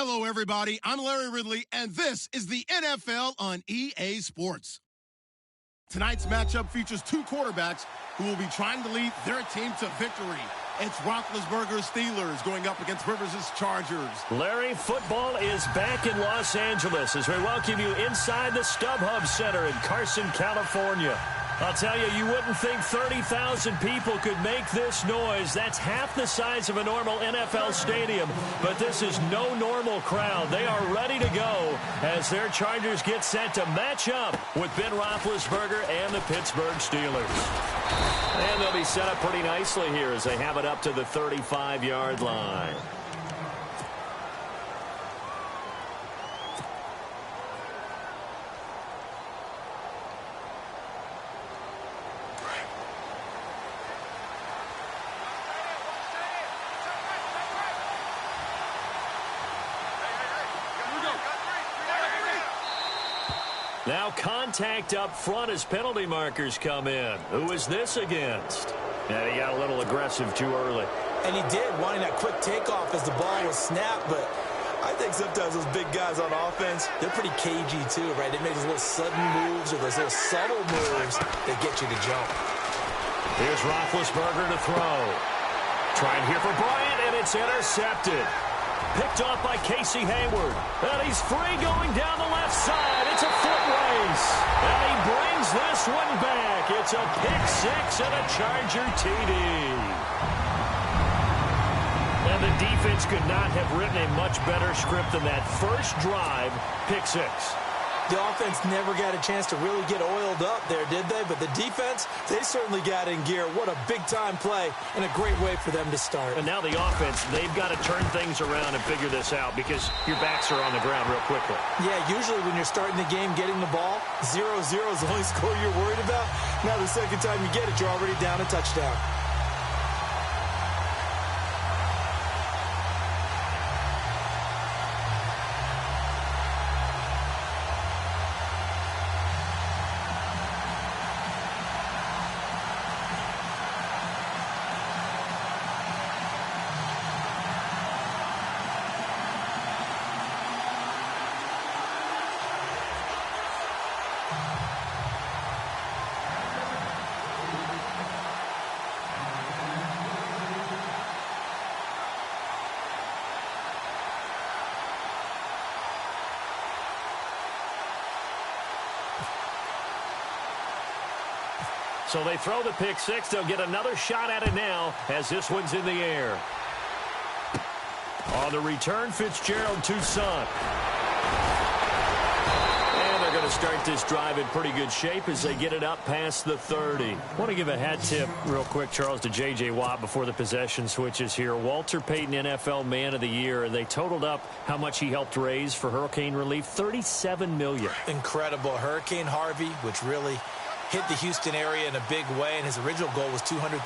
Hello, everybody. I'm Larry Ridley, and this is the NFL on EA Sports. Tonight's matchup features two quarterbacks who will be trying to lead their team to victory. It's Roethlisberger's Steelers going up against Rivers' Chargers. Larry, football is back in Los Angeles as we welcome you inside the StubHub Center in Carson, California. I'll tell you, you wouldn't think 30,000 people could make this noise. That's half the size of a normal NFL stadium, but this is no normal crowd. They are ready to go as their Chargers get set to match up with Ben Roethlisberger and the Pittsburgh Steelers. And they'll be set up pretty nicely here as they have it up to the 35-yard line. Now contact up front as penalty markers come in. Who is this against? And he got a little aggressive too early. And he did, wanting that quick takeoff as the ball was snapped. But I think sometimes those big guys on offense, they're pretty cagey too, right? They make those little sudden moves or those little subtle moves that get you to jump. Here's Roethlisberger to throw. Trying here for Bryant, and it's intercepted. Picked off by Casey Hayward. And he's free going down the left side. It's a foot race. And he brings this one back. It's a pick-6 and a Charger TD. And the defense could not have written a much better script than that first drive, pick-6. The offense never got a chance to really get oiled up there, did they? But the defense, they certainly got in gear. What a big-time play and a great way for them to start. And now the offense, they've got to turn things around and figure this out because your backs are on the ground real quickly. Yeah, usually when you're starting the game getting the ball, 0-0 is the only score you're worried about. Now the second time you get it, you're already down a touchdown. So they throw the pick-6. They'll get another shot at it now as this one's in the air. On the return, Fitzgerald, Toussaint. And they're going to start this drive in pretty good shape as they get it up past the 30. I want to give a hat tip real quick, Charles, to J.J. Watt before the possession switches here. Walter Payton, NFL Man of the Year, and they totaled up how much he helped raise for hurricane relief, $37 million. Incredible. Hurricane Harvey, which really hit the Houston area in a big way, and his original goal was $200,000.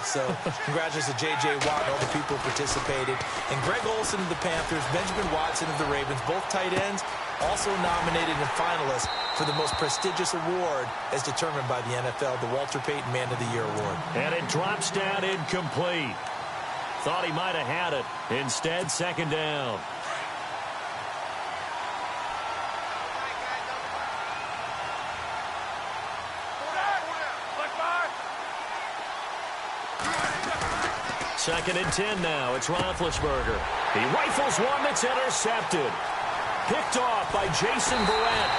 So congratulations to J.J. Watt and all the people who participated. And Greg Olsen of the Panthers, Benjamin Watson of the Ravens, both tight ends, also nominated and finalists for the most prestigious award as determined by the NFL, the Walter Payton Man of the Year Award. And it drops down incomplete. Thought he might have had it. Instead, second down. Second and 10 now. It's Roethlisberger. He rifles one that's intercepted. Picked off by Jason Verrett.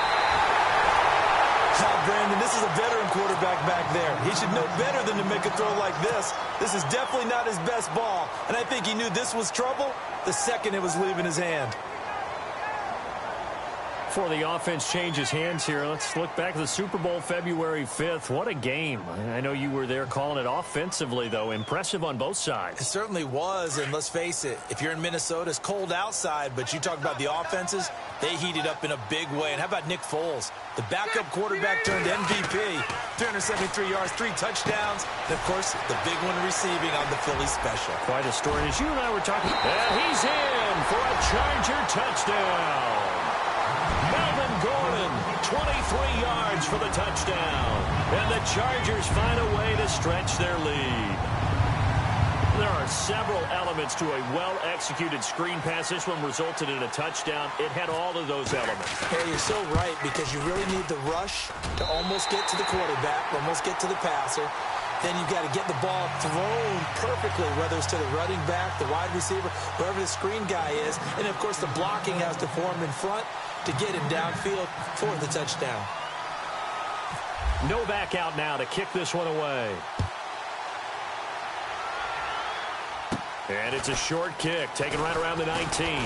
Now, Brandon, this is a veteran quarterback back there. He should know better than to make a throw like this. This is definitely not his best ball. And I think he knew this was trouble the second it was leaving his hand. Before the offense changes hands here, let's look back at the Super Bowl February 5th. What a game. I know you were there calling it offensively, though. Impressive on both sides. It certainly was, and let's face it, if you're in Minnesota, it's cold outside, but you talk about the offenses, they heated up in a big way. And how about Nick Foles? The backup quarterback turned MVP. 373 yards, 3 touchdowns, and, of course, the big one receiving on the Philly special. Quite a story. As you and I were talking, and he's in for a Charger touchdown. Melvin Gordon, 23 yards for the touchdown. And the Chargers find a way to stretch their lead. There are several elements to a well-executed screen pass. This one resulted in a touchdown. It had all of those elements. Yeah, you're so right, because you really need the rush to almost get to the quarterback, almost get to the passer. Then you've got to get the ball thrown perfectly, whether it's to the running back, the wide receiver, whoever the screen guy is. And, of course, the blocking has to form in front to get him downfield for the touchdown. Novak out now to kick this one away. And it's a short kick, taken right around the 19. And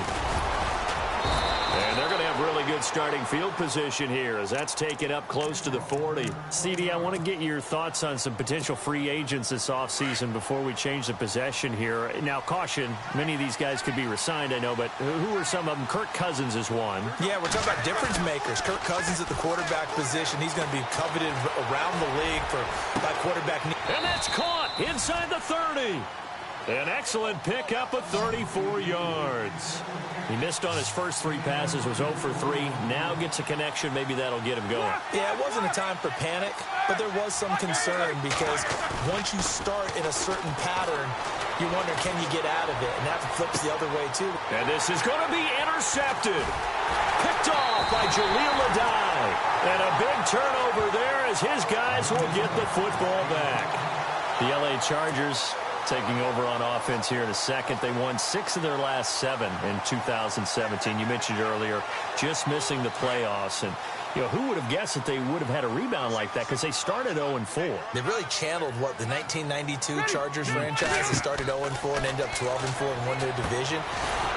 they're going to have really good starting field position here as that's taken up close to the 40. CD, I want to get your thoughts on some potential free agents this offseason before we change the possession here. Now, caution, many of these guys could be re-signed, I know, but who are some of them? Kirk Cousins is one. Yeah, we're talking about difference makers. Kirk Cousins at the quarterback position. He's going to be coveted around the league by quarterback need. And that's caught inside the 30. An excellent pickup of 34 yards. He missed on his first 3 passes, was 0 for 3. Now gets a connection. Maybe that'll get him going. Yeah, it wasn't a time for panic, but there was some concern because once you start in a certain pattern, you wonder, can you get out of it? And that flips the other way, too. And this is going to be intercepted. Picked off by Jaleel Adai. And a big turnover there as his guys will get the football back. The L.A. Chargers taking over on offense here in a second. They won 6 of their last 7 in 2017. You mentioned earlier, just missing the playoffs. And, you know, who would have guessed that they would have had a rebound like that because they started 0-4. They really channeled, what, the 1992 Chargers franchise. They started 0-4 and ended up 12-4 and won their division.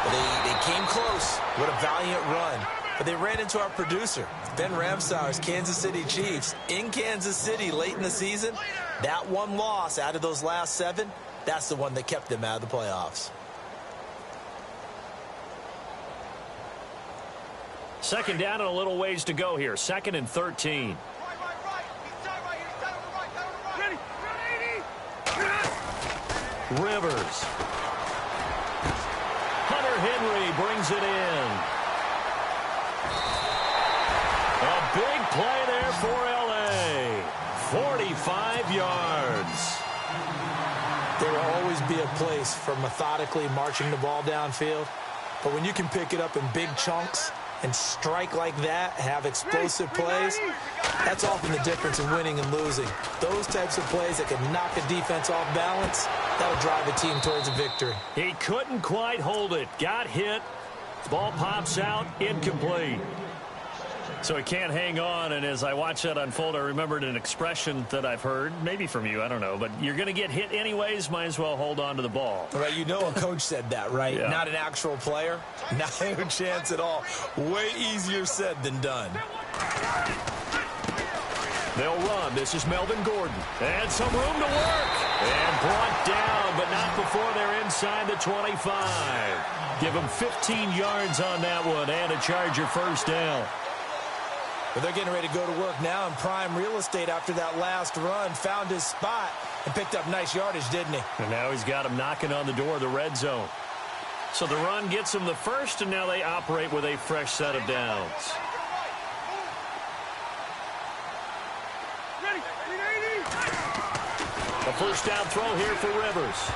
But they came close. What a valiant run. But they ran into our producer, Ben Ramsauer's Kansas City Chiefs, in Kansas City late in the season. That one loss out of those last 7, that's the one that kept them out of the playoffs. Second down and a little ways to go here. 2nd and 13. Rivers. Hunter Henry brings it in. A big play there for L.A. 45 yards. There will always be a place for methodically marching the ball downfield. But when you can pick it up in big chunks and strike like that, have explosive plays, that's often the difference in winning and losing. Those types of plays that can knock a defense off balance, that'll drive a team towards a victory. He couldn't quite hold it. Got hit. Ball pops out. Incomplete. So he can't hang on, and as I watch that unfold, I remembered an expression that I've heard, maybe from you, I don't know, but you're going to get hit anyways, might as well hold on to the ball. Right, you know a coach said that, right? Yeah. Not an actual player? Not a chance at all. Way easier said than done. They'll run. This is Melvin Gordon. And some room to work. And brought down, but not before they're inside the 25. Give them 15 yards on that one, and a Charger first down. But they're getting ready to go to work now in prime real estate after that last run. Found his spot and picked up nice yardage, didn't he? And now he's got him knocking on the door of the red zone. So the run gets him the first, and now they operate with a fresh set of downs. A first down throw here for Rivers.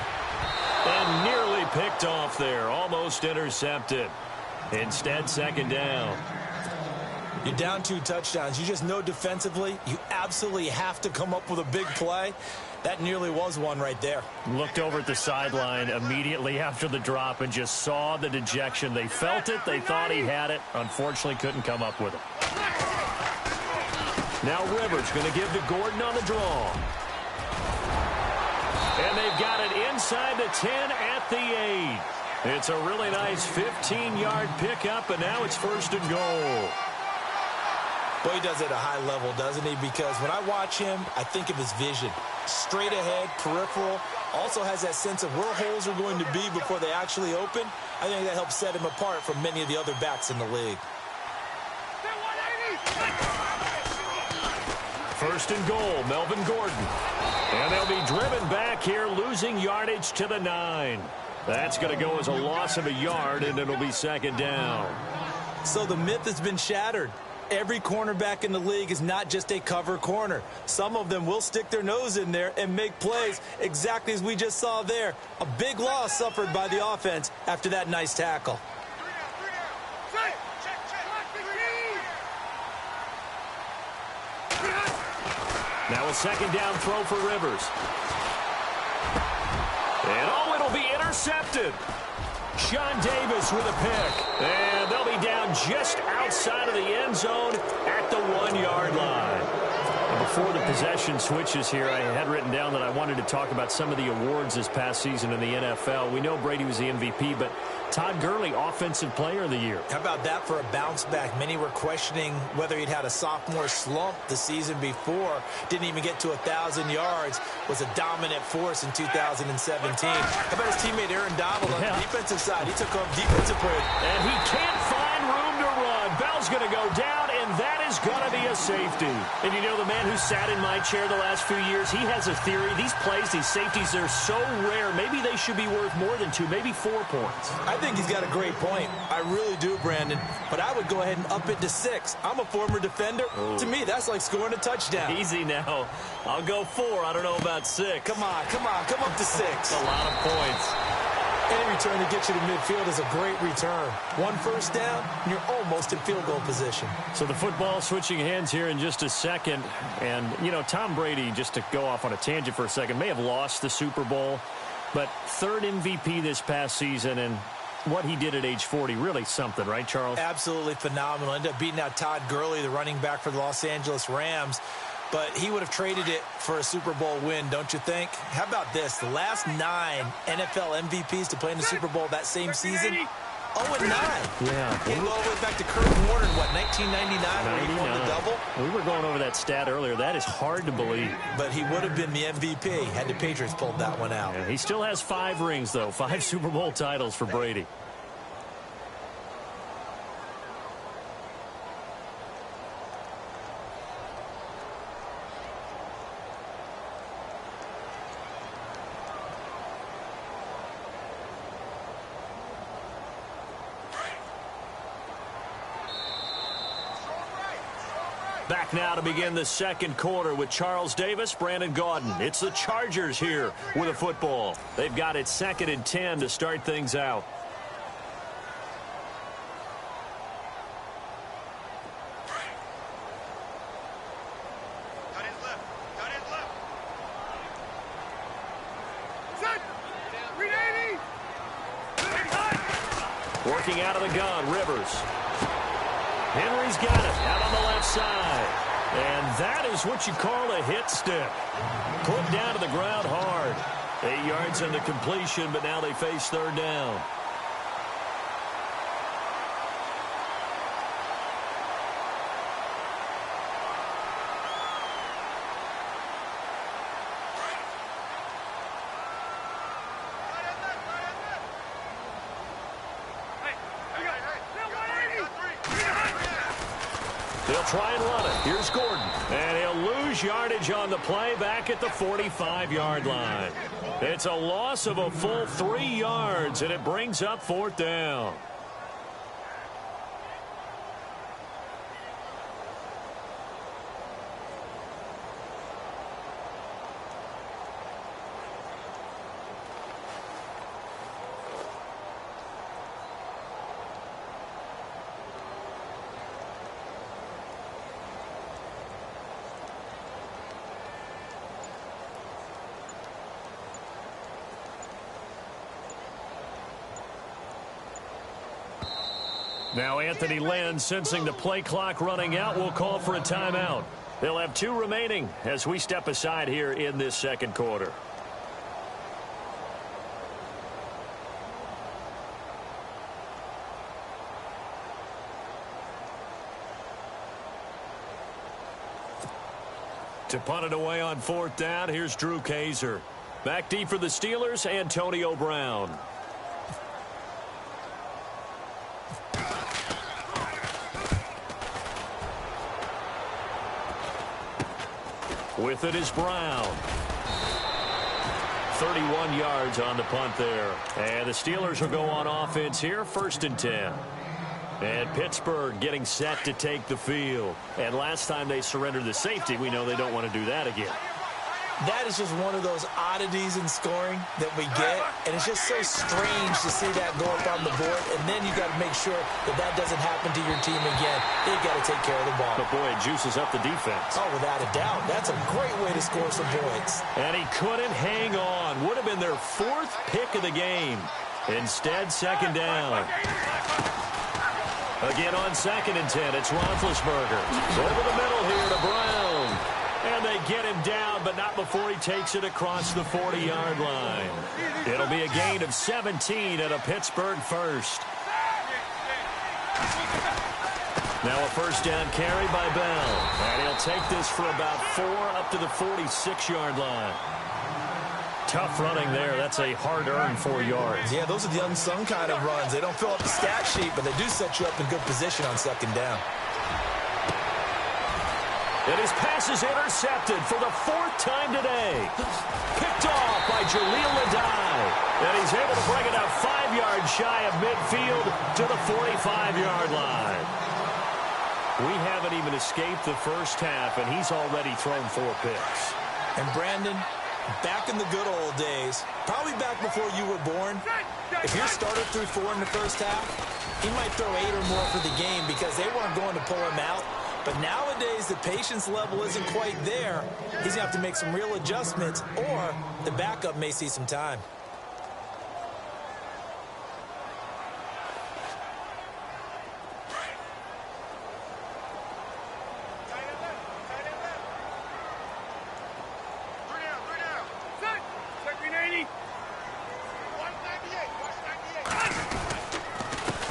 And nearly picked off there. Almost intercepted. Instead, second down. You're down 2 touchdowns. You just know defensively you absolutely have to come up with a big play. That nearly was one right there. Looked over at the sideline immediately after the drop and just saw the dejection. They felt it. They thought he had it. Unfortunately, couldn't come up with it. Now Rivers going to give to Gordon on the draw. And they've got it inside the 10 at the 8. It's a really nice 15-yard pickup, and now it's first and goal. Well, he does it at a high level, doesn't he? Because when I watch him, I think of his vision. Straight ahead, peripheral. Also has that sense of where holes are going to be before they actually open. I think that helps set him apart from many of the other backs in the league. First and goal, Melvin Gordon. And they'll be driven back here, losing yardage to the 9. That's going to go as a loss of a yard, and it'll be second down. So the myth has been shattered. Every cornerback in the league is not just a cover corner. Some of them will stick their nose in there and make plays exactly as we just saw there. A big loss suffered by the offense after that nice tackle. Now a second down throw for Rivers. And oh, it'll be intercepted. Sean Davis with a pick. And they'll be down just outside of the end zone at the 1-yard line. And before the possession switches here, I had written down that I wanted to talk about some of the awards this past season in the NFL. We know Brady was the MVP, but Todd Gurley, Offensive Player of the Year. How about that for a bounce back? Many were questioning whether he'd had a sophomore slump the season before. Didn't even get to 1,000 yards. Was a dominant force in 2017. How about his teammate Aaron Donald on the defensive side? He took off defensive play. And he can't find room to run. Bell's going to go down, and that is going to be a safety. And you know, the man who sat in my chair the last few years, he has a theory. These plays, these safeties, they're so rare. Maybe they should be worth more than 2, maybe 4 points. I think he's got a great point. I really do, Brandon. But I would go ahead and up it to 6. I'm a former defender. Oh. To me, that's like scoring a touchdown. Easy now. I'll go 4. I don't know about 6. Come on. Come up to 6. That's a lot of points. Any return to get you to midfield is a great return. 1 first down, and you're almost in field goal position. So the football switching hands here in just a second. And, you know, Tom Brady, just to go off on a tangent for a second, may have lost the Super Bowl. But 3rd MVP this past season, and what he did at age 40, really something, right, Charles? Absolutely phenomenal. Ended up beating out Todd Gurley, the running back for the Los Angeles Rams. But he would have traded it for a Super Bowl win, don't you think? How about this? The last 9 NFL MVPs to play in the Super Bowl that same season, 0-9. Yeah. Can't go all the way back to Kurt Warner in, what, 1999 when he won the double? We were going over that stat earlier. That is hard to believe. But he would have been the MVP had the Patriots pulled that one out. Yeah, he still has 5 rings, though. 5 Super Bowl titles for Brady. Back now to begin the second quarter with Charles Davis, Brandon Gaudin. It's the Chargers here with a football. They've got it 2nd and 10 to start things out. Working out of the gun, Rivers. Henry's got it out on the left side. And that is what you call a hit stick. Put down to the ground hard. 8 yards on the completion, but now they face 3rd down. They'll try and run it. Here's Gordon. And he'll lose yardage on the play back at the 45-yard line. It's a loss of a full 3 yards, and it brings up 4th down. Now Anthony Lynn, sensing the play clock running out, will call for a timeout. They'll have 2 remaining as we step aside here in this second quarter. To punt it away on 4th down, here's Drew Kaiser. Back deep for the Steelers, Antonio Brown. With it is Brown. 31 yards on the punt there. And the Steelers will go on offense here, 1st and 10. And Pittsburgh getting set to take the field. And last time they surrendered the safety, we know they don't want to do that again. That is just one of those oddities in scoring that we get, and it's just so strange to see that go up on the board, and then you got to make sure that that doesn't happen to your team again. They've got to take care of the ball. But, boy, it juices up the defense. Oh, without a doubt. That's a great way to score some points. And he couldn't hang on. Would have been their 4th pick of the game. Instead, second down. Again on 2nd and 10, it's Roethlisberger. Over the middle here to Brown. And they get him down, but not before he takes it across the 40-yard line. It'll be a gain of 17 and a Pittsburgh first. Now a first down carry by Bell. And he'll take this for about 4 up to the 46-yard line. Tough running there. That's a hard-earned 4 yards. Yeah, those are the unsung kind of runs. They don't fill up the stat sheet, but they do set you up in good position on second down. And his pass is intercepted for the 4th time today. Picked off by Jaleel Adai. And he's able to bring it up 5 yards shy of midfield to the 45-yard line. We haven't even escaped the first half, and he's already thrown 4 picks. And Brandon, back in the good old days, probably back before you were born, if your starter threw 4 in the first half, he might throw 8 or more for the game because they weren't going to pull him out. But nowadays, the patience level isn't quite there. He's going to have to make some real adjustments, or the backup may see some time.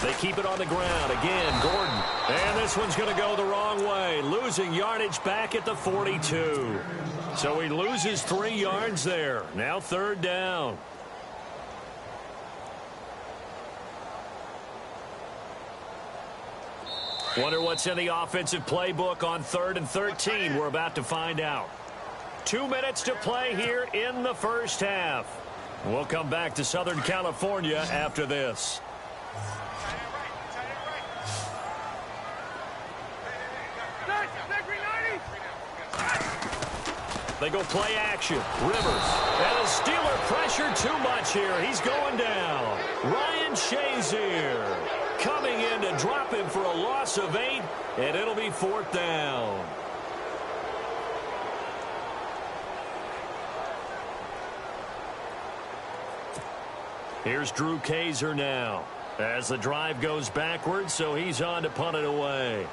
They keep it on the ground. Again, Gordon. And this one's going to go the wrong way. Losing yardage back at the 42. So he loses 3 yards there. Now 3rd down. Wonder what's in the offensive playbook on 3rd and 13. We're about to find out. 2 minutes to play here in the first half. We'll come back to Southern California after this. They go play action. Rivers. And the Steeler pressure too much here. He's going down. Ryan Shazier coming in to drop him for a loss of 8, and it'll be 4th down. Here's Drew Kaiser now as the drive goes backwards, so he's on to punt it away.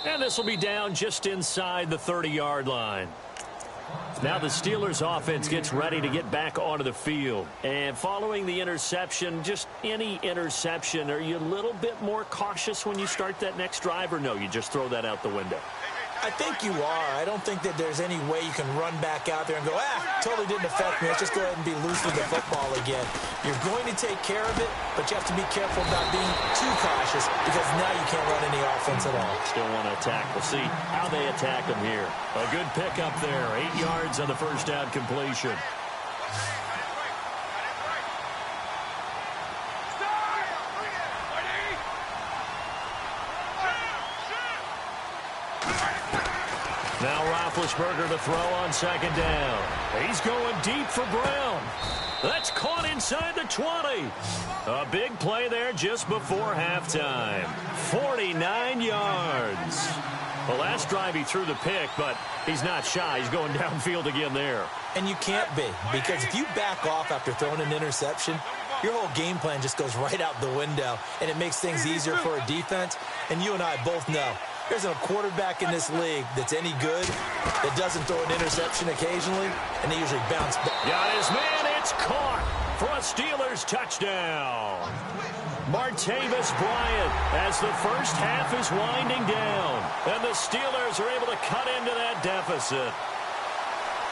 And this will be down just inside the 30-yard line. Now the Steelers offense gets ready to get back onto the field. And following the interception, just any interception, are you a little bit more cautious when you start that next drive, or no, you just throw that out the window? I think you are. I don't think that there's any way you can run back out there and go, totally didn't affect me. Let's just go ahead and be loose with the football again. You're going to take care of it, but you have to be careful about being too cautious because now you can't run any offense at all. Still want to attack. We'll see how they attack them here. A good pickup there. 8 yards on the first down completion. Now Roethlisberger to throw on 2nd down. He's going deep for Brown. That's caught inside the 20. A big play there just before halftime. 49 yards. The last drive he threw the pick, but he's not shy. He's going downfield again there. And you can't be, because if you back off after throwing an interception, your whole game plan just goes right out the window, and it makes things easier for a defense. And you and I both know there's a quarterback in this league that's any good that doesn't throw an interception occasionally, and they usually bounce back. Got his man. It's caught. for a Steelers touchdown. Martavis Bryant as the first half is winding down. And the Steelers are able to cut into that deficit.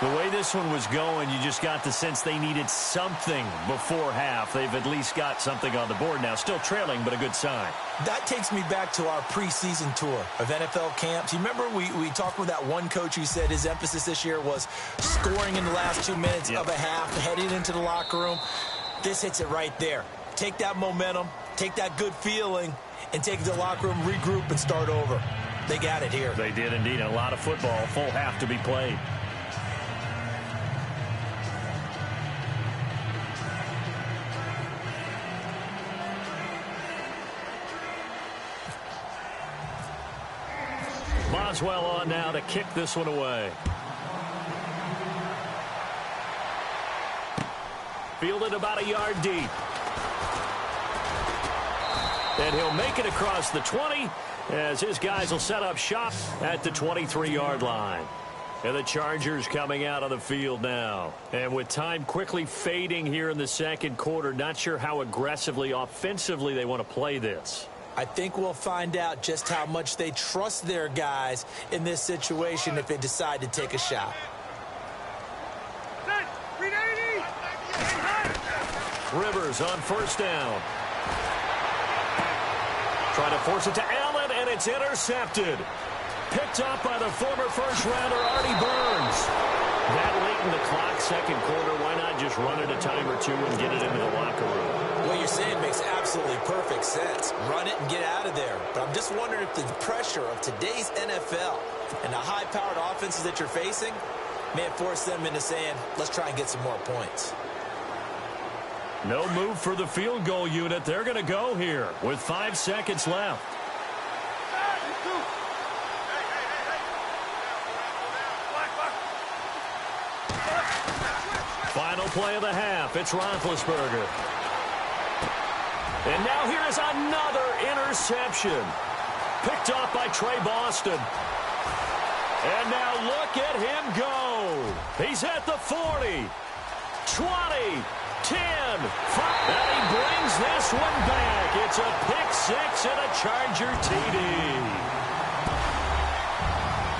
The way this one was going, you just got the sense they needed something before half. They've at least got something on the board now. Still trailing, but a good sign. That takes me back to our preseason tour of NFL camps. You remember we talked with that one coach who said his emphasis this year was scoring in the last 2 minutes of a half, heading into the locker room. This hits it right there. Take that momentum, take that good feeling, and take it to the locker room, regroup, and start over. They got it here. They did indeed. A lot of football, full half to be played. Boswell on now to kick this one away. Fielded about a yard deep. And he'll make it across the 20 as his guys will set up shop at the 23-yard line. And the Chargers coming out on the field now. And with time quickly fading here in the second quarter, not sure how aggressively, offensively they want to play this. I think we'll find out just how much they trust their guys in this situation if they decide to take a shot. Rivers on first down. Trying to force it to Allen, and it's intercepted. Picked up by the former first-rounder, Artie Burns. That late in the clock, second quarter, why not just run it a time or two and get it into the locker room? What you're saying makes absolutely perfect sense. Run it and get out of there. But I'm just wondering if the pressure of today's NFL and the high-powered offenses that you're facing may force them into saying, let's try and get some more points. No move for the field goal unit. They're going to go here with 5 seconds left. Final play of the half. It's Roethlisberger. And now here is another interception. Picked off by Trey Boston. And now look at him go. He's at the 40, 20, 10, 5. And he brings this one back. It's a pick six and a Charger TD.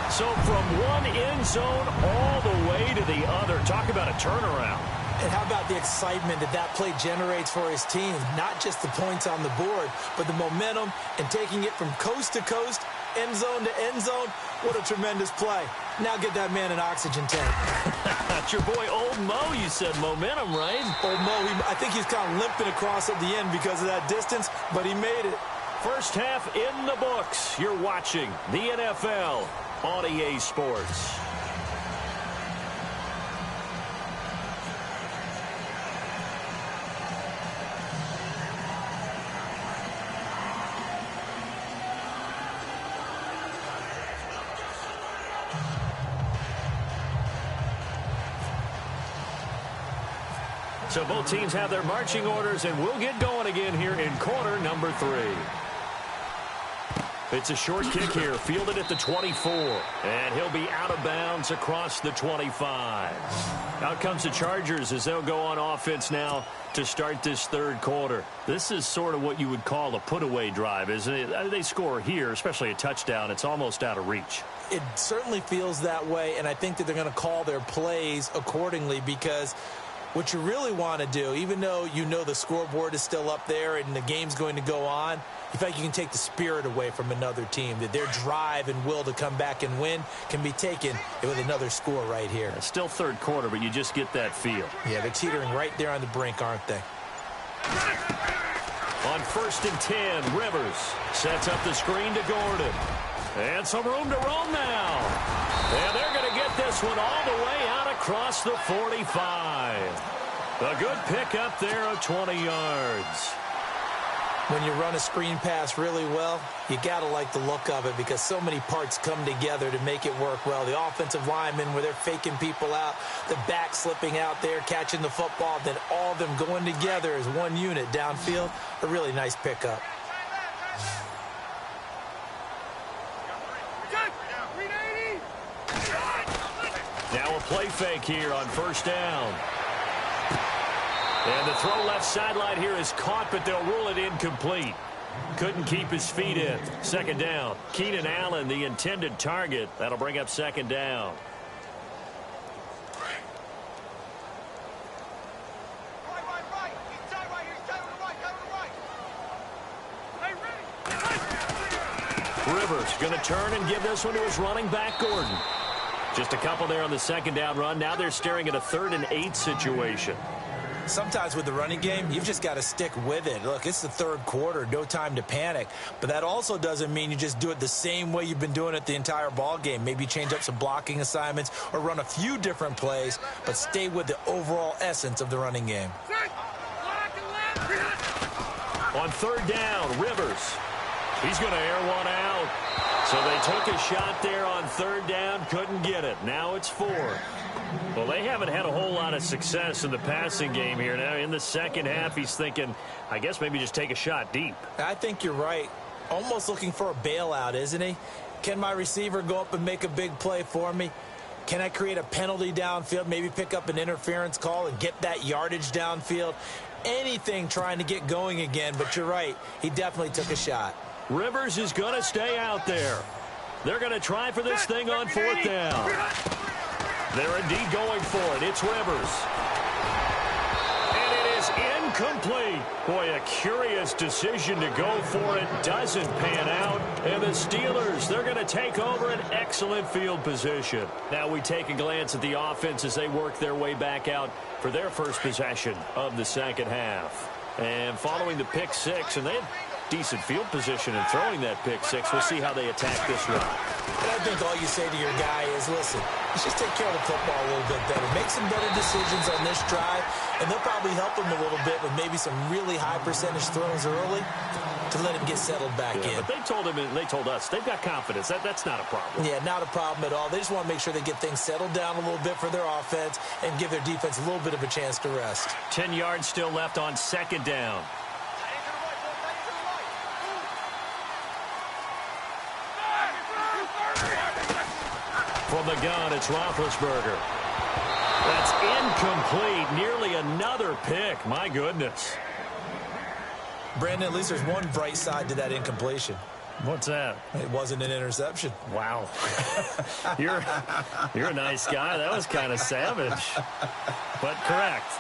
So from one end zone all the way to the other. Talk about a turnaround. And how about the excitement that that play generates for his team? Not just the points on the board, but the momentum and taking it from coast to coast, end zone to end zone. What a tremendous play. Now get that man an oxygen tank. That's your boy Old Mo, you said. Momentum, right? Old Mo, I think he's kind of limping across at the end because of that distance, but he made it. First half in the books. You're watching the NFL on EA Sports. So both teams have their marching orders, and we'll get going again here in quarter number 3. It's a short kick here, fielded at the 24, and he'll be out of bounds across the 25. Out comes the Chargers as they'll go on offense now to start this third quarter. This is sort of what you would call a put-away drive, isn't it? They score here, especially a touchdown. It's almost out of reach. It certainly feels that way, and I think that they're going to call their plays accordingly because what you really want to do, even though you know the scoreboard is still up there and the game's going to go on, you feel like you can take the spirit away from another team, that their drive and will to come back and win can be taken with another score right here. It's still third quarter, but you just get that feel. Yeah, they're teetering right there on the brink, aren't they? On 1st and 10, Rivers sets up the screen to Gordon. And some room to roam now. And they're going to get this one all the way out across the 45. A good pick up there of 20 yards. When you run a screen pass really well, you got to like the look of it because so many parts come together to make it work well. The offensive linemen where they're faking people out, the back slipping out there, catching the football, then all of them going together as one unit downfield. A really nice pickup. Now a play fake here on 1st down. And the throw left sideline here is caught, but they'll rule it incomplete. Couldn't keep his feet in. Second down. Keenan Allen, the intended target. That'll bring up second down. Rivers going to turn and give this one to his running back, Gordon. Just a couple there on the second down run. Now they're staring at a 3rd and 8 situation. Sometimes with the running game, you've just got to stick with it. Look, it's the 3rd quarter, no time to panic. But that also doesn't mean you just do it the same way you've been doing it the entire ball game. Maybe change up some blocking assignments or run a few different plays, but stay with the overall essence of the running game. On 3rd down, Rivers. He's going to air one out. So they took a shot there on 3rd down, couldn't get it. Now it's 4. Well, they haven't had a whole lot of success in the passing game here. Now in the second half, he's thinking, I guess maybe just take a shot deep. I think you're right. Almost looking for a bailout, isn't he? Can my receiver go up and make a big play for me? Can I create a penalty downfield, maybe pick up an interference call and get that yardage downfield? Anything trying to get going again, but you're right. He definitely took a shot. Rivers is going to stay out there. They're going to try for this thing on 4th down. They're indeed going for it. It's Rivers. And it is incomplete. Boy, a curious decision to go for it. Doesn't pan out. And the Steelers, they're going to take over an excellent field position. Now we take a glance at the offense as they work their way back out for their first possession of the second half. And following the pick 6, and they had decent field position in throwing that pick 6. We'll see how they attack this one. And I think all you say to your guy is, listen, let's just take care of the football a little bit better. Make some better decisions on this drive, and they'll probably help him a little bit with maybe some really high percentage throws early to let him get settled back in. But they told him, and they told us, they've got confidence. That's not a problem. Yeah, not a problem at all. They just want to make sure they get things settled down a little bit for their offense and give their defense a little bit of a chance to rest. 10 yards still left on 2nd down. From the gun, it's Roethlisberger. That's incomplete. Nearly another pick. My goodness. Brandon, at least there's one bright side to that incompletion. What's that? It wasn't an interception. Wow. You're a nice guy. That was kind of savage. But correct.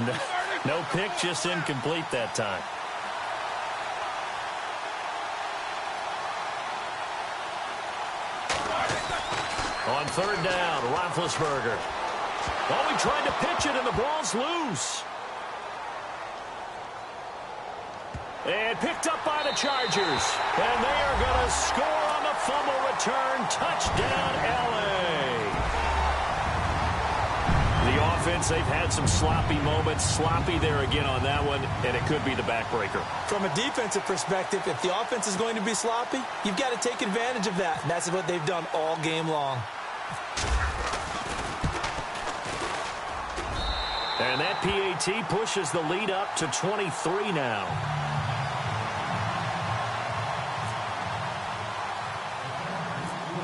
No pick, just incomplete that time. On 3rd down, Roethlisberger. Oh, he tried to pitch it, and the ball's loose. And picked up by the Chargers. And they are going to score on the fumble return. Touchdown, L.A. The offense, they've had some sloppy moments. Sloppy there again on that one, and it could be the backbreaker. From a defensive perspective, if the offense is going to be sloppy, you've got to take advantage of that. And that's what they've done all game long. And that PAT pushes the lead up to 23 now.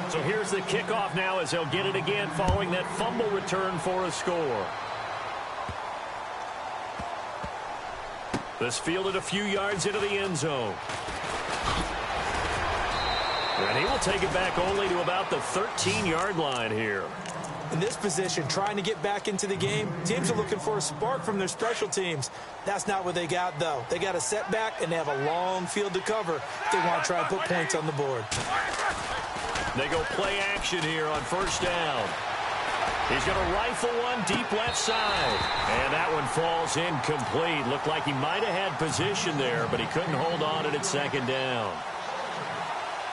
So here's the kickoff now as they'll get it again following that fumble return for a score. This fielded a few yards into the end zone. And he will take it back only to about the 13-yard line here. In this position, trying to get back into the game, teams are looking for a spark from their special teams. That's not what they got, though. They got a setback, and they have a long field to cover if they want to try and put points on the board. They go play action here on 1st down. He's going to rifle one deep left side. And that one falls incomplete. Looked like he might have had position there, but he couldn't hold on to it at 2nd down.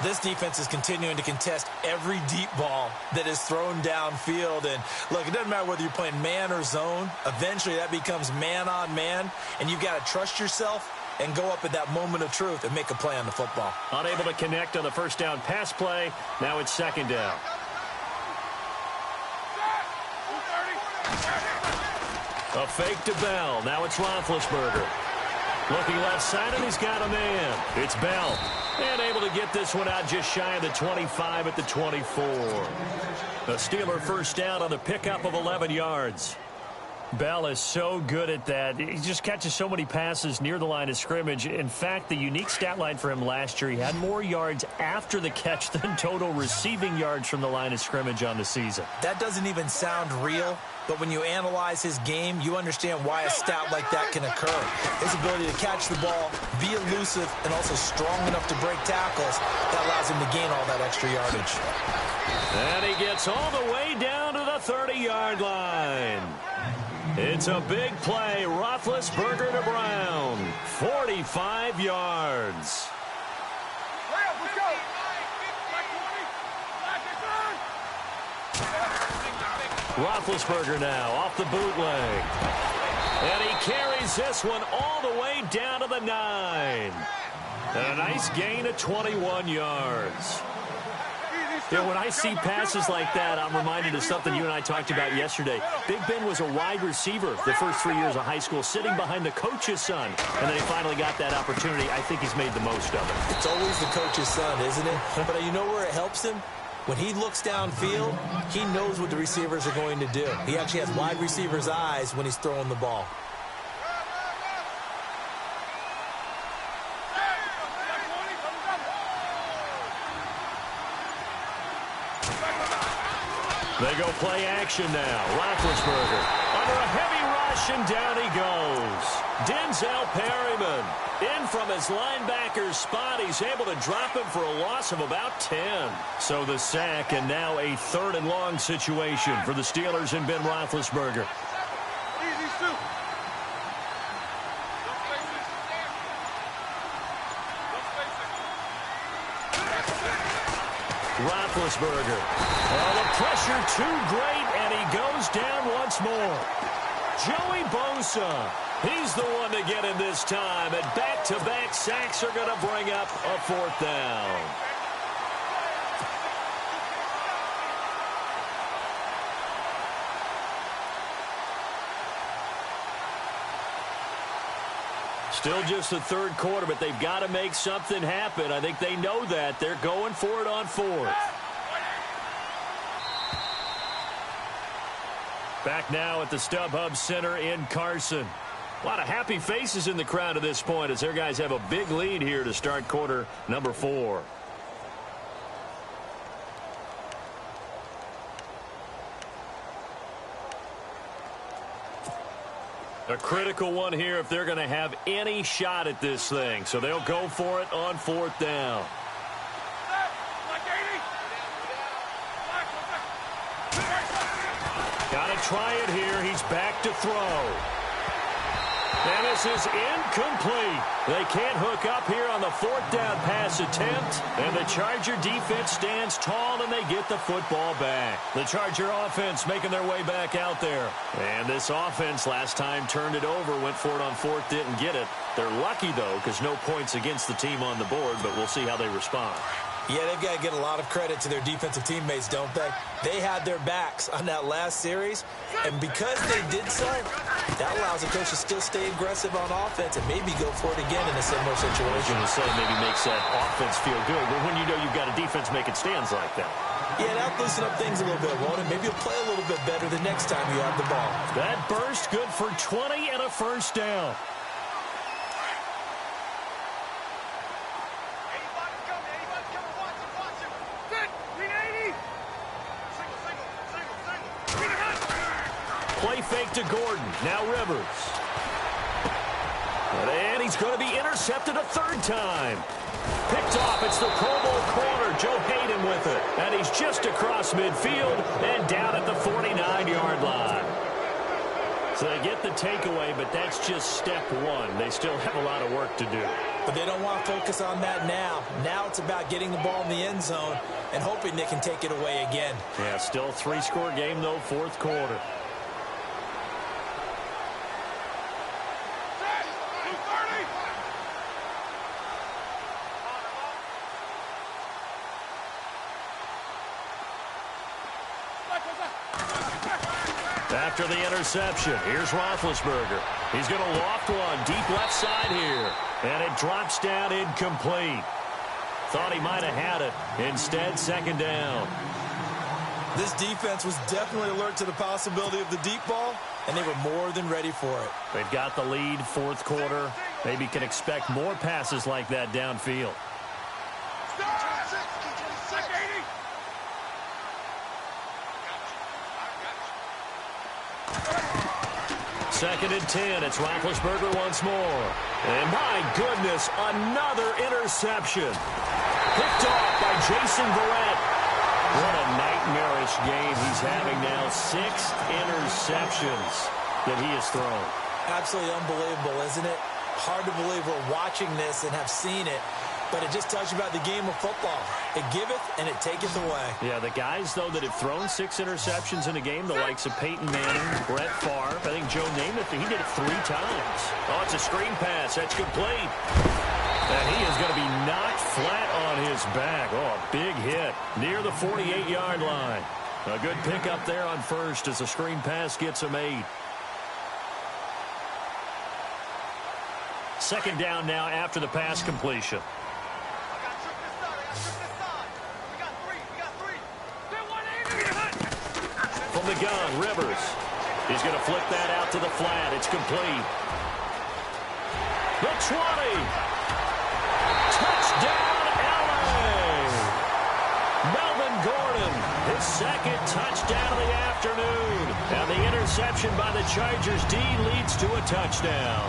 This defense is continuing to contest every deep ball that is thrown downfield. And, look, it doesn't matter whether you're playing man or zone. Eventually, that becomes man-on-man, and you've got to trust yourself and go up at that moment of truth and make a play on the football. Unable to connect on the 1st down pass play. Now it's 2nd down. A fake to Bell. Now it's Roethlisberger. Looking left side, and he's got a man. It's Bell. And able to get this one out just shy of the 25 at the 24. A Steeler 1st down on the pickup of 11 yards. Bell is so good at that. He just catches so many passes near the line of scrimmage. In fact, the unique stat line for him last year, he had more yards after the catch than total receiving yards from the line of scrimmage on the season. That doesn't even sound real, but when you analyze his game, you understand why a stat like that can occur. His ability to catch the ball, be elusive, and also strong enough to break tackles, that allows him to gain all that extra yardage. And he gets all the way down to the 30-yard line. It's a big play. Roethlisberger to Brown. 45 yards. Roethlisberger now off the bootleg. And he carries this one all the way down to the 9. And a nice gain of 21 yards. Yeah, when I see passes like that, I'm reminded of something you and I talked about yesterday. Big Ben was a wide receiver the first 3 years of high school, sitting behind the coach's son. And then he finally got that opportunity. I think he's made the most of it. It's always the coach's son, isn't it? But you know where it helps him? When he looks downfield, he knows what the receivers are going to do. He actually has wide receivers' eyes when he's throwing the ball. They go play action now. Roethlisberger under a heavy rush, and down he goes. Denzel Perryman in from his linebacker's spot. He's able to drop him for a loss of about 10. So the sack, and now a 3rd and long situation for the Steelers and Ben Roethlisberger. Roethlisberger. Oh, the pressure too great, and he goes down once more. Joey Bosa. He's the one to get him this time, and back-to-back sacks are going to bring up a 4th down. Still just the 3rd quarter, but they've got to make something happen. I think they know that. They're going for it on 4th. Back now at the StubHub Center in Carson. A lot of happy faces in the crowd at this point as their guys have a big lead here to start quarter number 4. A critical one here if they're going to have any shot at this thing. So they'll go for it on 4th down. Got to try it here. He's back to throw. And this is incomplete. They can't hook up here on the 4th down pass attempt. And the Charger defense stands tall, and they get the football back. The Charger offense making their way back out there. And this offense last time turned it over, went for it on 4th, didn't get it. They're lucky, though, because no points against the team on the board, but we'll see how they respond. Yeah, they've got to get a lot of credit to their defensive teammates, don't they? They had their backs on that last series, and because they did so, that allows the coach to still stay aggressive on offense and maybe go for it again in a similar situation. I was going to say maybe makes that offense feel good, but when you know you've got a defense making stands like that. Yeah, that'll loosen up things a little bit, won't it? Maybe you'll play a little bit better the next time you have the ball. That burst good for 20 and a 1st down. Play fake to Gordon. Now Rivers. And he's going to be intercepted a 3rd time. Picked off. It's the Pro Bowl corner. Joe Hayden with it. And he's just across midfield and down at the 49-yard line. So they get the takeaway, but that's just step 1. They still have a lot of work to do. But they don't want to focus on that now. Now it's about getting the ball in the end zone and hoping they can take it away again. Yeah, still 3-score game, though, 4th quarter. After the interception, here's Roethlisberger. He's going to loft one deep left side here. And it drops down incomplete. Thought he might have had it. Instead, 2nd down. This defense was definitely alert to the possibility of the deep ball, and they were more than ready for it. They've got the lead, fourth quarter. Maybe can expect more passes like that downfield. Second and 10. It's Roethlisberger once more. And my goodness, another interception. Picked off by Jason Verrett. What a nightmarish game he's having now. 6 interceptions that he has thrown. Absolutely unbelievable, isn't it? Hard to believe we're watching this and have seen it. But it just tells you about the game of football. It giveth and it taketh away. Yeah, the guys, though, that have thrown 6 interceptions in a game, the likes of Peyton Manning, Brett Favre, I think Joe Namath, he did it 3 times. Oh, it's a screen pass. That's complete. And he is going to be knocked flat on his back. Oh, a big hit near the 48-yard line. A good pickup there on first as the screen pass gets him 8. Second down now after the pass completion. From the gun, Rivers. He's going to flip that out to the flat. It's complete. The 20. Touchdown, LA. Melvin Gordon, his second touchdown of the afternoon. And the interception by the Chargers D leads to a touchdown.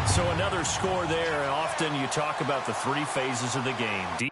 So another score there. Often you talk about the 3 phases of the game.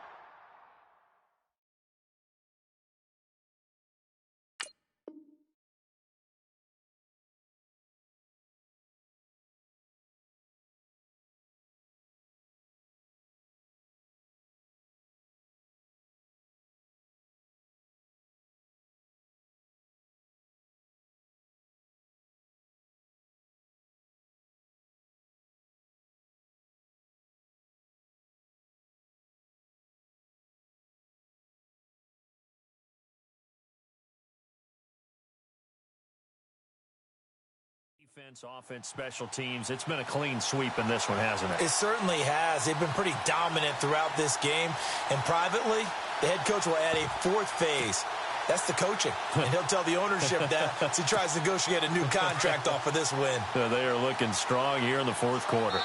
Defense, offense, special teams. It's been a clean sweep in this one, hasn't it? It certainly has. They've been pretty dominant throughout this game. And privately, the head coach will add a 4th phase. That's the coaching. And he'll tell the ownership that as he tries to negotiate a new contract off of this win. They are looking strong here in the 4th quarter.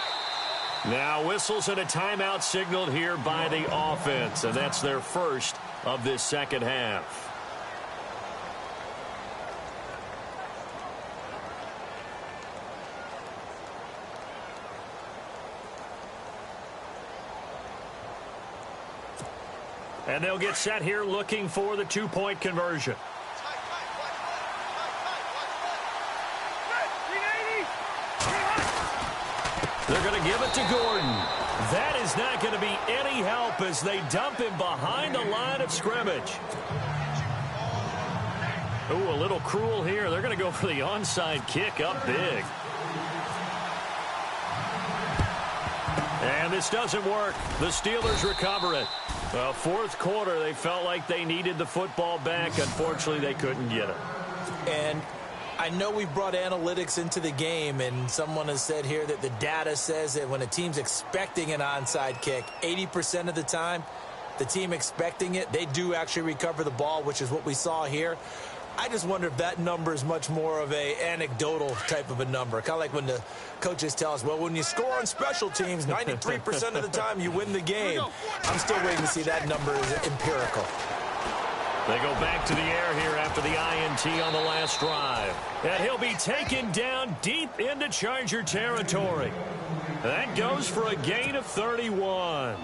Now whistles and a timeout signaled here by the offense. And that's their first of this second half. And they'll get set here looking for the 2-point conversion. They're going to give it to Gordon. That is not going to be any help as they dump him behind the line of scrimmage. Ooh, a little cruel here. They're going to go for the onside kick up big. And this doesn't work. The Steelers recover it. Well, 4th quarter, they felt like they needed the football back. Unfortunately, they couldn't get it. And I know we brought analytics into the game, and someone has said here that the data says that when a team's expecting an onside kick, 80% of the time, the team expecting it, they do actually recover the ball, which is what we saw here. I just wonder if that number is much more of a anecdotal type of a number. Kind of like when the coaches tell us, well, when you score on special teams, 93% of the time you win the game. I'm still waiting to see that number is empirical. They go back to the air here after the INT on the last drive. And he'll be taken down deep into Charger territory. That goes for a gain of 31.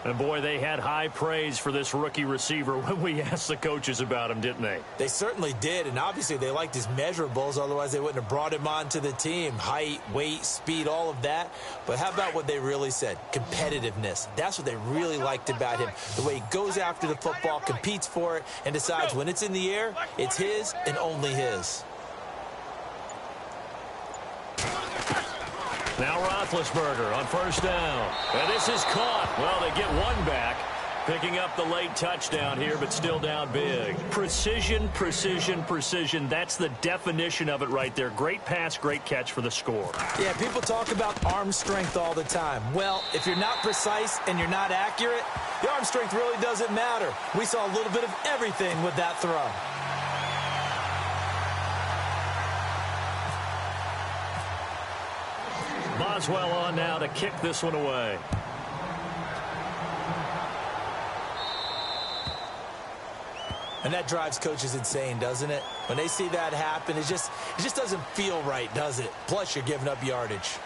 And, boy, they had high praise for this rookie receiver when we asked the coaches about him, didn't they? They certainly did, and obviously they liked his measurables. Otherwise, they wouldn't have brought him onto the team. Height, weight, speed, all of that. But how about what they really said? Competitiveness. That's what they really liked about him. The way he goes after the football, competes for it, and decides when it's in the air, it's his and only his. Now Roethlisberger on first down. And this is caught. Well, they get one back. Picking up the late touchdown here, but still down big. Precision, precision, precision. That's the definition of it right there. Great pass, great catch for the score. Yeah, people talk about arm strength all the time. Well, if you're not precise and you're not accurate, the arm strength really doesn't matter. We saw a little bit of everything with that throw. Boswell on now to kick this one away. And that drives coaches insane, doesn't it? When they see that happen, it just doesn't feel right, does it? Plus, you're giving up yardage.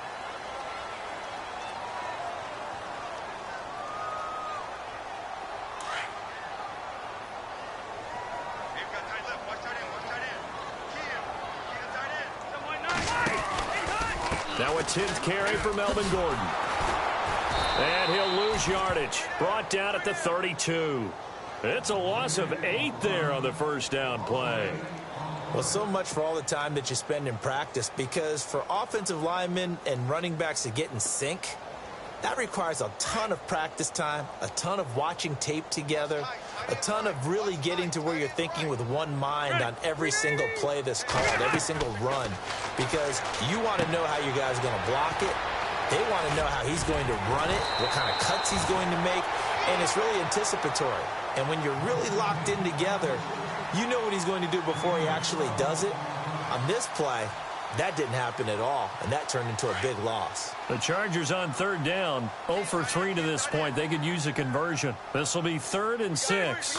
Now a 10th carry for Melvin Gordon. And he'll lose yardage. Brought down at the 32. It's a loss of 8 there on the first down play. Well, so much for all the time that you spend in practice, because for offensive linemen and running backs to get in sync, that requires a ton of practice time, a ton of watching tape together, a ton of really getting to where you're thinking with one mind on every single play that's called, every single run, because you want to know how your guy's going to block it. They want to know how he's going to run it, what kind of cuts he's going to make, and it's really anticipatory. And when you're really locked in together, you know what he's going to do before he actually does it. On this play, that didn't happen at all, and that turned into a big loss. The Chargers on 3rd down, 0 for 3 to this point. They could use a conversion. This will be 3rd and 6.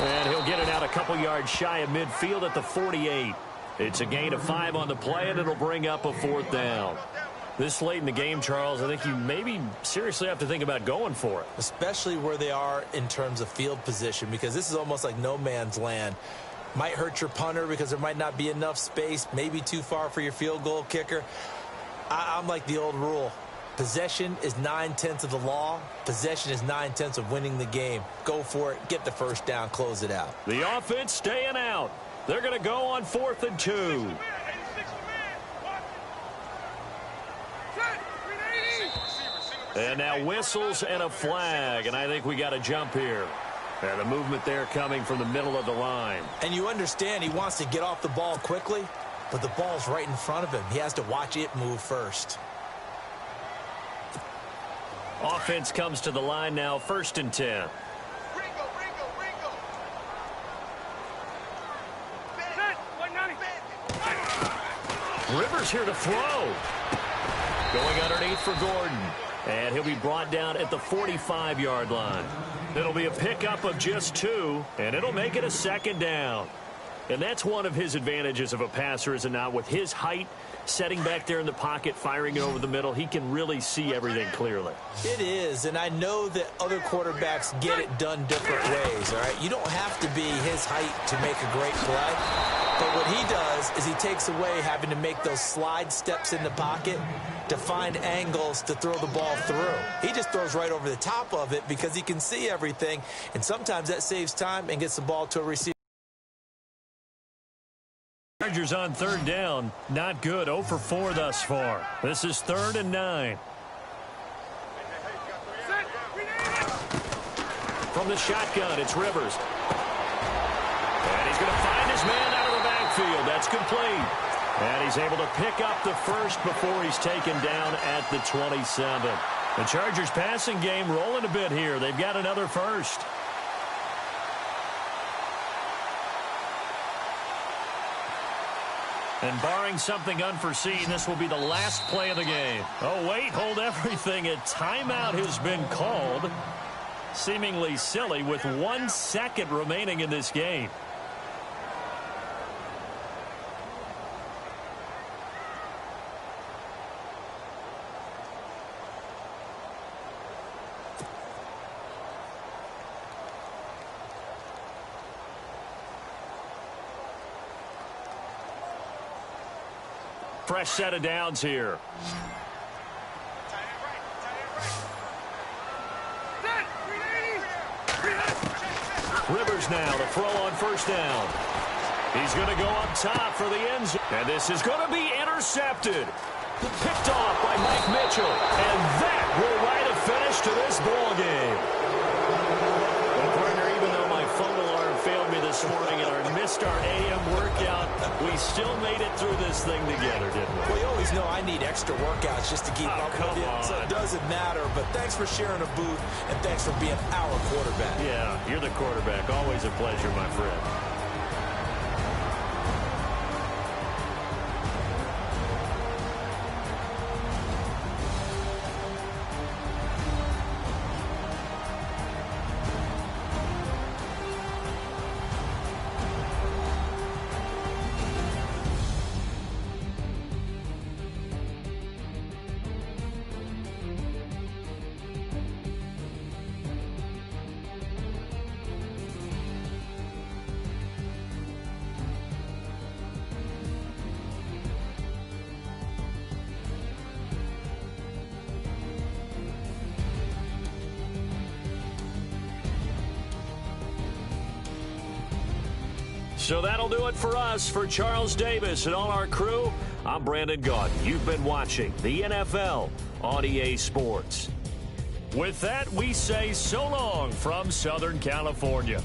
And he'll get it out a couple yards shy of midfield at the 48. It's a gain of 5 on the play, and it'll bring up a 4th down. This late in the game, Charles, I think you maybe seriously have to think about going for it. Especially where they are in terms of field position, because this is almost like no man's land. Might hurt your punter because there might not be enough space, maybe too far for your field goal kicker. I'm like the old rule. Possession is 9/10 of the law. Possession is 9/10 of winning the game. Go for it. Get the first down. Close it out. The offense staying out. They're going to go on 4th and 2. And now whistles and a flag, and I think we got a jump here. And the movement there coming from the middle of the line. And you understand he wants to get off the ball quickly, but the ball's right in front of him. He has to watch it move first. Offense comes to the line now, 1st and 10. Rivers here to throw. Going underneath for Gordon. And he'll be brought down at the 45-yard line. It'll be a pickup of just 2, and it'll make it a 2nd down. And that's one of his advantages of a passer, is it not? With his height, setting back there in the pocket, firing it over the middle, he can really see everything clearly. It is, and I know that other quarterbacks get it done different ways, all right? You don't have to be his height to make a great play. But what he does is he takes away having to make those slide steps in the pocket to find angles to throw the ball through. He just throws right over the top of it because he can see everything, and sometimes that saves time and gets the ball to a receiver. Chargers on 3rd down. Not good. 0 for 4 thus far. This is 3rd and 9. From the shotgun, it's Rivers. And he's going to find his man out of the backfield. That's complete. And he's able to pick up the first before he's taken down at the 27. The Chargers passing game rolling a bit here. They've got another first. And barring something unforeseen, this will be the last play of the game. Oh, wait, hold everything. A timeout has been called. Seemingly silly with 1 second remaining in this game. Fresh set of downs here. Rivers now to throw on 1st down. He's going to go up top for the end zone. And this is going to be intercepted. Picked off by Mike Mitchell. And that will write a finish to this ball game. Well, partner, even though my phone alarm failed me this morning and I missed our AM workout, we still made it through this thing together, didn't we? Well, you always know I need extra workouts just to keep up with you, so it doesn't matter. But thanks for sharing a booth, and thanks for being our quarterback. Yeah, you're the quarterback. Always a pleasure, my friend. So that'll do it for us. For Charles Davis and all our crew, I'm Brandon Gaudin. You've been watching the NFL on EA Sports. With that, we say so long from Southern California.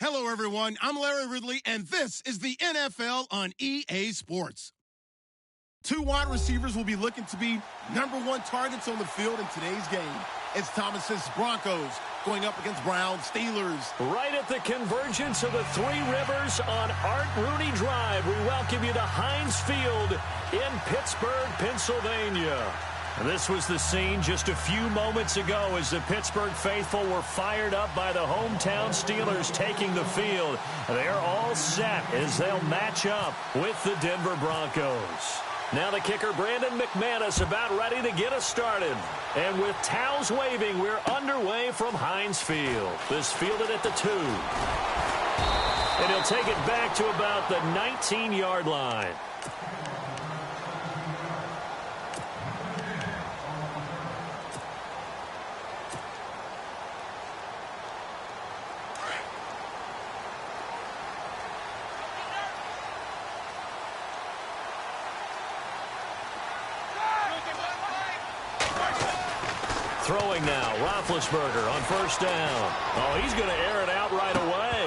Hello, everyone. I'm Larry Ridley, and this is the NFL on EA Sports. Two wide receivers will be looking to be #1 targets on the field in today's game. It's Thomas's Broncos going up against Browns Steelers. Right at the convergence of the Three Rivers on Art Rooney Drive, we welcome you to Heinz Field in Pittsburgh, Pennsylvania. This was the scene just a few moments ago as the Pittsburgh faithful were fired up by the hometown Steelers taking the field. They're all set as they'll match up with the Denver Broncos. Now the kicker, Brandon McManus, about ready to get us started. And with towels waving, we're underway from Heinz Field. This fielded at the 2. And he'll take it back to about the 19-yard line. Throwing now, Roethlisberger on first down. Oh, he's going to air it out right away.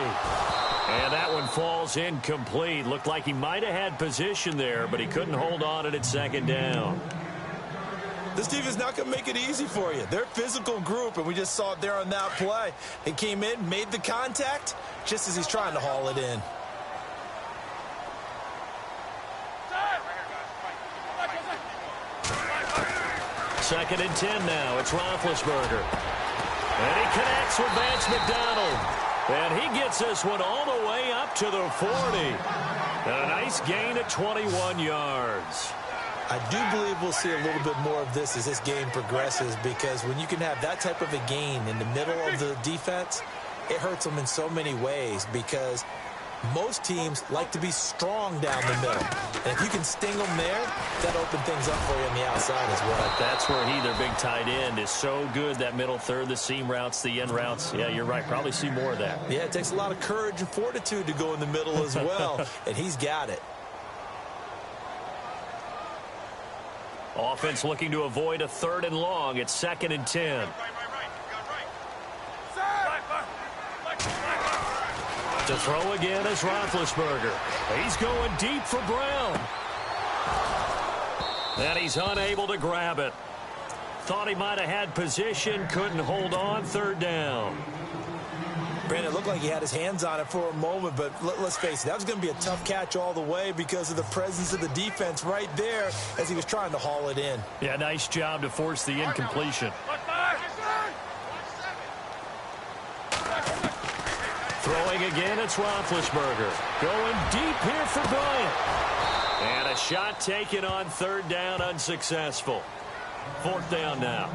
And that one falls incomplete. Looked like he might have had position there, but he couldn't hold on at second down. This team is not going to make it easy for you. They're a physical group, and we just saw it there on that play. He came in, made the contact, just as he's trying to haul it in. 2nd and 10 now. It's Roethlisberger. And he connects with Vance McDonald. And he gets this one all the way up to the 40. And a nice gain of 21 yards. I do believe we'll see a little bit more of this as this game progresses, because when you can have that type of a gain in the middle of the defense, it hurts them in so many ways, because most teams like to be strong down the middle. And if you can sting them there, that opens things up for you on the outside as well. That's where their big tight end, is so good, that middle third, the seam routes, the end routes. Yeah, you're right. Probably see more of that. Yeah, it takes a lot of courage and fortitude to go in the middle as well, and he's got it. Offense looking to avoid a 3rd and long. It's 2nd and 10. To throw again is Roethlisberger. He's going deep for Brown. And he's unable to grab it. Thought he might have had position, couldn't hold on. 3rd down. Brandon, it looked like he had his hands on it for a moment, but let's face it, that was going to be a tough catch all the way because of the presence of the defense right there as he was trying to haul it in. Yeah, nice job to force the incompletion. Throwing again, it's Roethlisberger. Going deep here for Bryant. And a shot taken on 3rd down, unsuccessful. 4th down now.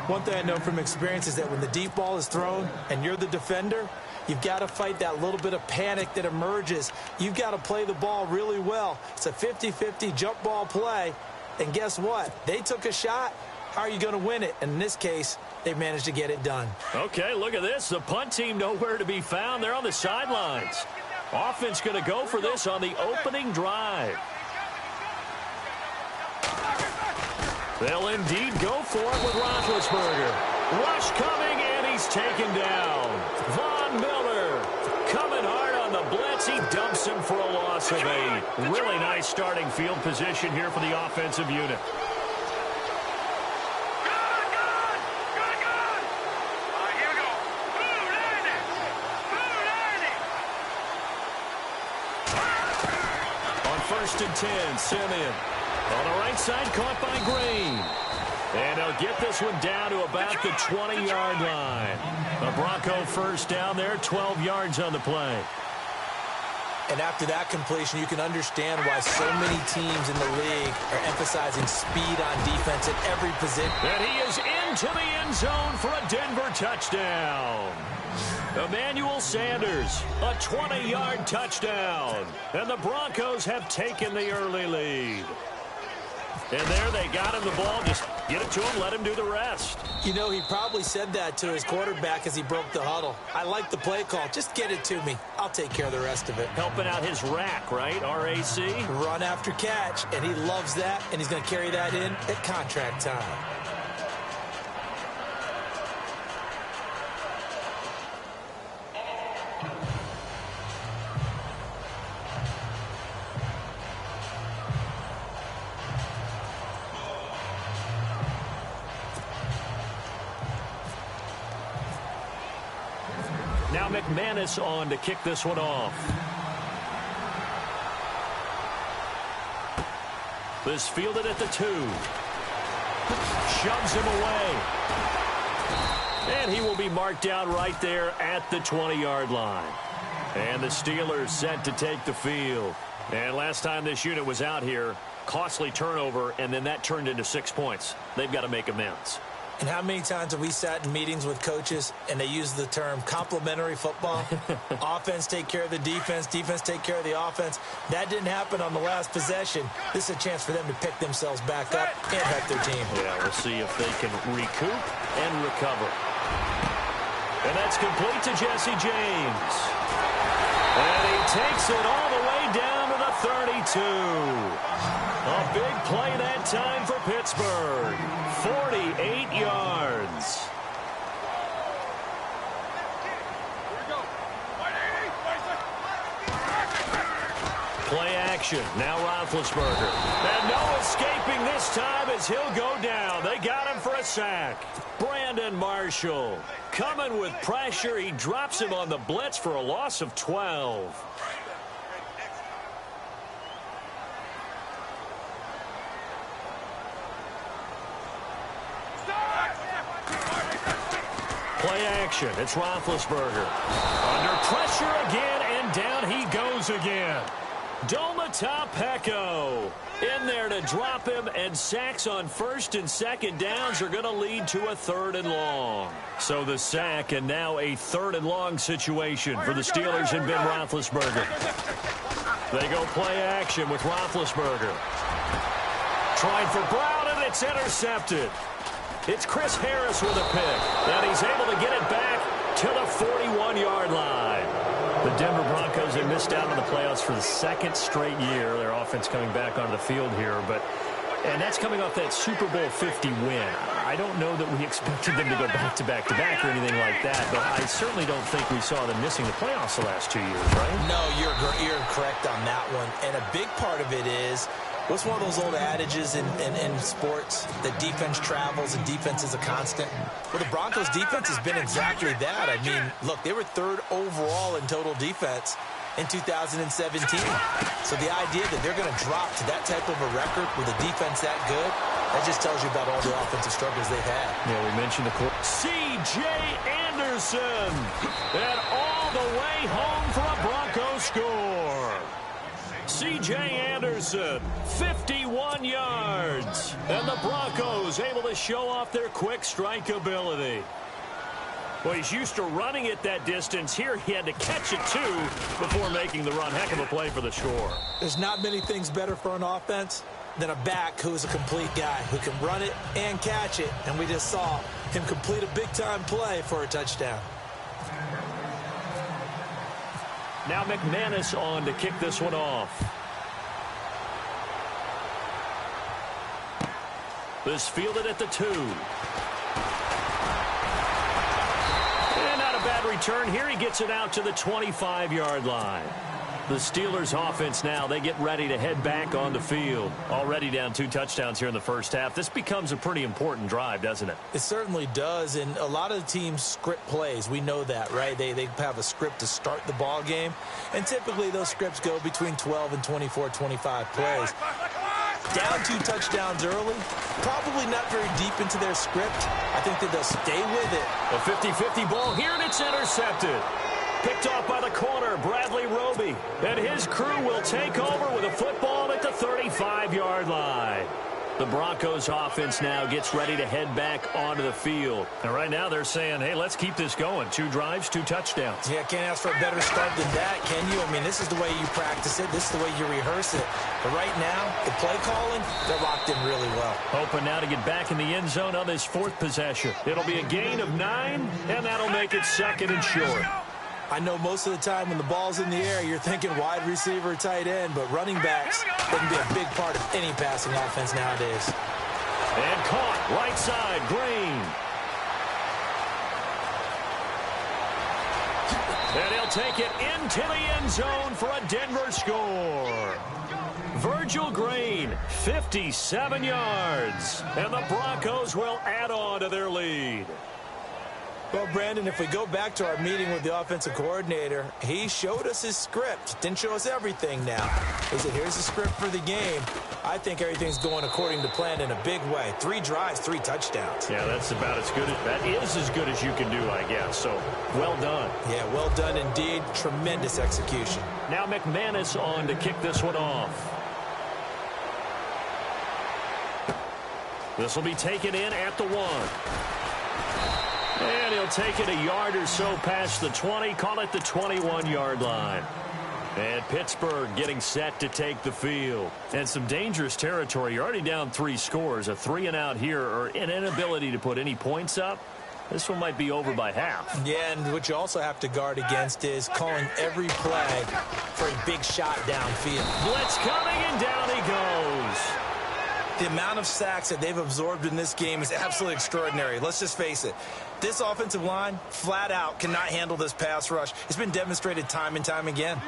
One thing I know from experience is that when the deep ball is thrown and you're the defender, you've got to fight that little bit of panic that emerges. You've got to play the ball really well. It's a 50-50 jump ball play. And guess what? They took a shot. How are you going to win it? And in this case, they managed to get it done. Okay, look at this. The punt team nowhere to be found. They're on the sidelines. Offense going to go for this on the opening drive. They'll indeed go for it with Roethlisberger. Rush coming, and he's taken down. Von Miller coming hard on the blitz. He dumps him for a loss of 8. Really nice starting field position here for the offensive unit. On 1st and 10, Simeon. On the right side, caught by Green. And they'll get this one down to about the 20-yard line. The Bronco 1st down there, 12 yards on the play. And after that completion, you can understand why so many teams in the league are emphasizing speed on defense at every position. And he is into the end zone for a Denver touchdown. Emmanuel Sanders, a 20-yard touchdown. And the Broncos have taken the early lead. And there they got him the ball. Just get it to him, let him do the rest. You know, he probably said that to his quarterback as he broke the huddle. I like the play call. Just get it to me. I'll take care of the rest of it. Helping out his rack, right? RAC. Run after catch, and he loves that, and he's going to carry that in at contract time. Now McManus on to kick this one off. This fielded at the 2. Shoves him away. And he will be marked down right there at the 20-yard line. And the Steelers set to take the field. And last time this unit was out here, costly turnover, and then that turned into 6 points. They've got to make amends. And how many times have we sat in meetings with coaches and they use the term complementary football? Offense take care of the defense, defense take care of the offense. That didn't happen on the last possession. This is a chance for them to pick themselves back up and help their team. Yeah, we'll see if they can recoup and recover. And that's complete to Jesse James. And he takes it all the way down to the 32. A big play that time for Pittsburgh. 48 yards. Play action. Now Roethlisberger. And no escaping this time as he'll go down. They got him for a sack. Brandon Marshall coming with pressure. He drops him on the blitz for a loss of 12. play action. It's Roethlisberger. Under pressure again, and down he goes again. Domata Peko in there to drop him, and sacks on first and second downs are going to lead to a 3rd and long. So the sack, and now a 3rd and long situation for the Steelers and Ben Roethlisberger. They go play action with Roethlisberger. Tried for Brown, and it's intercepted. It's Chris Harris with a pick, and he's able to get it back to the 41-yard line. The Denver Broncos have missed out on the playoffs for the 2nd straight year. Their offense coming back onto the field here, and that's coming off that Super Bowl 50 win. I don't know that we expected them to go back-to-back-to-back or anything like that, but I certainly don't think we saw them missing the playoffs the last 2 years, right? No, you're correct on that one. And a big part of it is, what's one of those old adages in sports, that defense travels and defense is a constant? Well, the Broncos' defense has been exactly that. I mean, look, they were 3rd overall in total defense in 2017. So the idea that they're going to drop to that type of a record with a defense that good, that just tells you about all the offensive struggles they've had. Yeah, we mentioned the C.J. Anderson, and all the way home for a Broncos score. C.J. Anderson, 51 yards. And the Broncos able to show off their quick strike ability. Well, he's used to running it that distance. Here he had to catch it, too, before making the run. Heck of a play for the score. There's not many things better for an offense than a back who is a complete guy who can run it and catch it. And we just saw him complete a big-time play for a touchdown. Now McManus on to kick this one off. This fielded at the 2. And not a bad return here. He gets it out to the 25-yard line. The Steelers offense now, they get ready to head back on the field. Already down 2 touchdowns here in the first half. This becomes a pretty important drive, doesn't it? It certainly does, and a lot of the teams script plays. We know that, right? They have a script to start the ball game, and typically those scripts go between 12 and 24, 25 plays. Down 2 touchdowns early, probably not very deep into their script. I think that they'll stay with it. A 50-50 ball here, and it's intercepted. Picked off by the corner, Bradley Roby. And his crew will take over with a football at the 35-yard line. The Broncos offense now gets ready to head back onto the field. And right now they're saying, hey, let's keep this going. 2 drives, 2 touchdowns. Yeah, can't ask for a better start than that, can you? I mean, this is the way you practice it. This is the way you rehearse it. But right now, the play calling, they're locked in really well. Hoping now to get back in the end zone on this 4th possession. It'll be a gain of 9, and that'll make it 2nd and short. I know most of the time when the ball's in the air, you're thinking wide receiver, tight end, but running backs, they can be a big part of any passing offense nowadays. And caught, right side, Green. And he'll take it into the end zone for a Denver score. Virgil Green, 57 yards. And the Broncos will add on to their lead. Well, Brandon, if we go back to our meeting with the offensive coordinator, he showed us his script. Didn't show us everything now. He said, here's the script for the game. I think everything's going according to plan in a big way. 3 drives, 3 touchdowns. Yeah, that's about as good as you can do, I guess. So, well done. Yeah, well done indeed. Tremendous execution. Now McManus on to kick this one off. This will be taken in at the 1. And he'll take it a yard or so past the 20, call it the 21-yard line. And Pittsburgh getting set to take the field. And some dangerous territory. You're already down 3 scores. A 3-and-out here, or an inability to put any points up. This one might be over by half. Yeah, and what you also have to guard against is calling every play for a big shot downfield. Blitz coming, and down he goes. The amount of sacks that they've absorbed in this game is absolutely extraordinary. Let's just face it. This offensive line, flat out, cannot handle this pass rush. It's been demonstrated time and time again.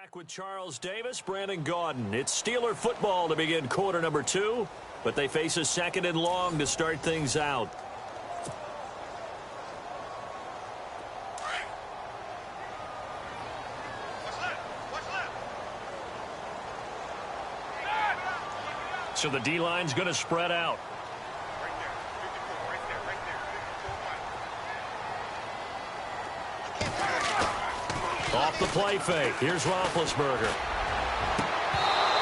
Back with Charles Davis, Brandon Gaudin. It's Steeler football to begin quarter number 2, but they face a 2nd and long to start things out. So the D-line's going to spread out. Off the play fake. Here's Roethlisberger.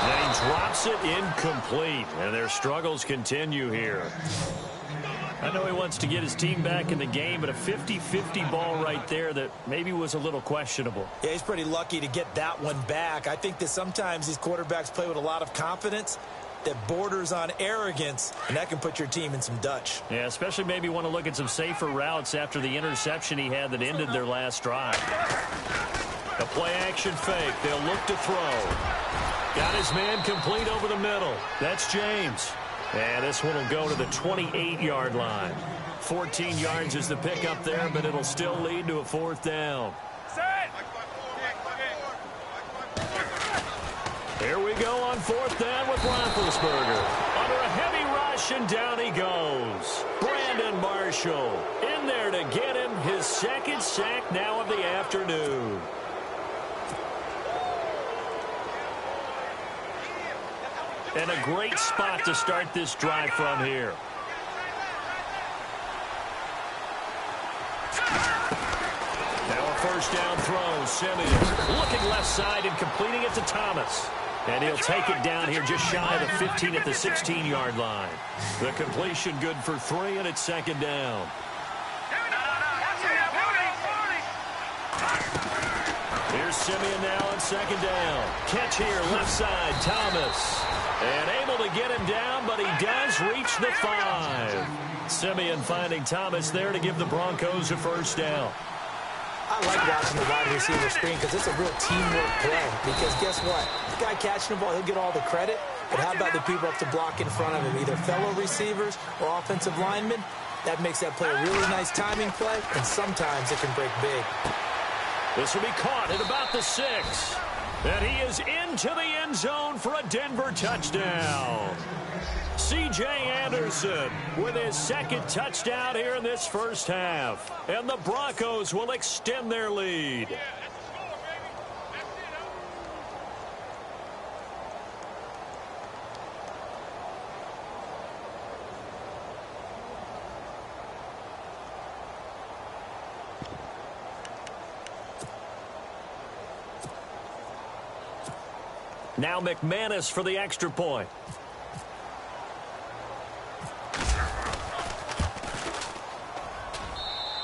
And he drops it incomplete. And their struggles continue here. I know he wants to get his team back in the game, but a 50-50 ball right there that maybe was a little questionable. Yeah, he's pretty lucky to get that one back. I think that sometimes these quarterbacks play with a lot of confidence that borders on arrogance, and that can put your team in some Dutch. Yeah, especially maybe want to look at some safer routes after the interception he had that ended their last drive. A play-action fake. They'll look to throw. Got his man complete over the middle. That's James. And this one will go to the 28-yard line. 14 yards is the pickup there, but it'll still lead to a 4th down. Here we go on 4th down with Roethlisberger. Under a heavy rush, and down he goes. Brandon Marshall in there to get him his 2nd sack now of the afternoon. And a great spot to start this drive from here. Now a 1st down throw. Simeon looking left side and completing it to Thomas. And he'll take it down here just shy of the 15 at the 16-yard line. The completion good for 3, and it's 2nd down. Here's Simeon now on 2nd down. Catch here, left side, Thomas. And able to get him down, but he does reach the 5. Simeon finding Thomas there to give the Broncos a 1st down. I like watching the wide receiver screen because it's a real teamwork play. Because guess what? The guy catching the ball, he'll get all the credit. But how about the people up to block in front of him, either fellow receivers or offensive linemen? That makes that play a really nice timing play, and sometimes it can break big. This will be caught at about the 6. And he is into the end zone for a Denver touchdown. C.J. Anderson with his 2nd touchdown here in this 1st half. And the Broncos will extend their lead. Now McManus for the extra point.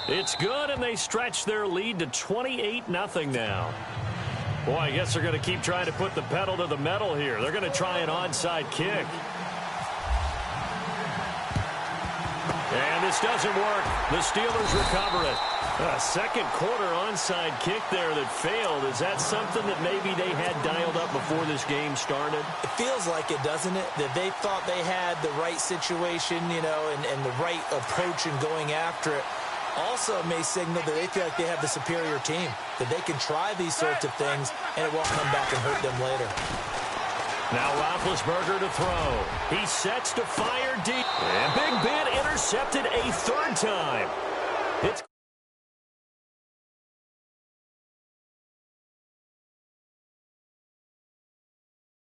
It's good, and they stretch their lead to 28-0 now. Boy, I guess they're going to keep trying to put the pedal to the metal here. They're going to try an onside kick. And this doesn't work. The Steelers recover it. A 2nd quarter onside kick there that failed. Is that something that maybe they had dialed up before this game started? It feels like it, doesn't it? That they thought they had the right situation, you know, and the right approach in going after it. Also may signal that they feel like they have the superior team, that they can try these sorts of things, and it won't come back and hurt them later. Now Roethlisberger to throw. He sets to fire deep. And Big Ben intercepted a 3rd time. It's